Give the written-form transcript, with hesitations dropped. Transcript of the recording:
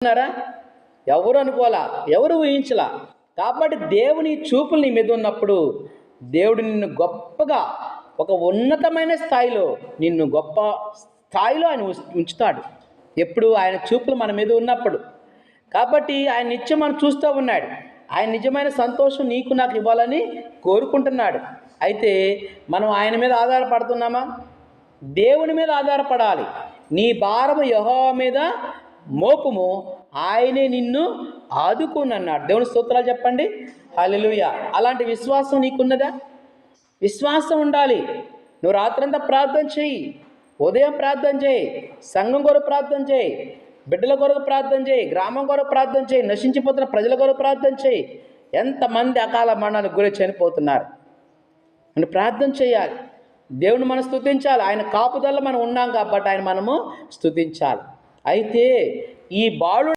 అనుకున్నారా? ఎవరు అనుకోలా, ఎవరు ఊహించలా. కాబట్టి దేవుని చూపులు నీ మీద ఉన్నప్పుడు దేవుడు నిన్ను గొప్పగా ఒక ఉన్నతమైన స్థాయిలో, నిన్ను గొప్ప స్థాయిలో ఆయన ఉంచుతాడు. ఎప్పుడు ఆయన చూపులు మన మీద ఉన్నప్పుడు. కాబట్టి ఆయన నిత్యం మనం చూస్తూ ఉన్నాడు. ఆయన నిజమైన సంతోషం నీకు నాకు ఇవ్వాలని కోరుకుంటున్నాడు. అయితే మనం ఆయన మీద ఆధారపడుతున్నామా? దేవుని మీద ఆధారపడాలి. నీ భారము యెహోవా మీద మోపుము, ఆయనే నిన్ను ఆదుకునన్నాడు. దేవుని స్తోత్రాలు చెప్పండి. హల్లెలూయా. అలాంటి విశ్వాసం నీకున్నదా? విశ్వాసం ఉండాలి. నువ్వు రాత్రంతా ప్రార్థన చేయి, ఉదయం ప్రార్థన చేయి, సంఘం కొరకు ప్రార్థన చేయి, బిడ్డల కొరకు ప్రార్థన చేయి, గ్రామం కొరకు ప్రార్థన చేయి, నశించిపోతున్న ప్రజల కొరకు ప్రార్థన చేయి. ఎంతమంది అకాల మరణాలకు గురి చనిపోతున్నారు. మనం ప్రార్థన చేయాలి. దేవుని మనం స్తుతించాలి. ఆయన కాపుదల మనం ఉన్నాం కాబట్టి ఆయన మనము స్తుతించాలి. అయితే ఈ బాలుడు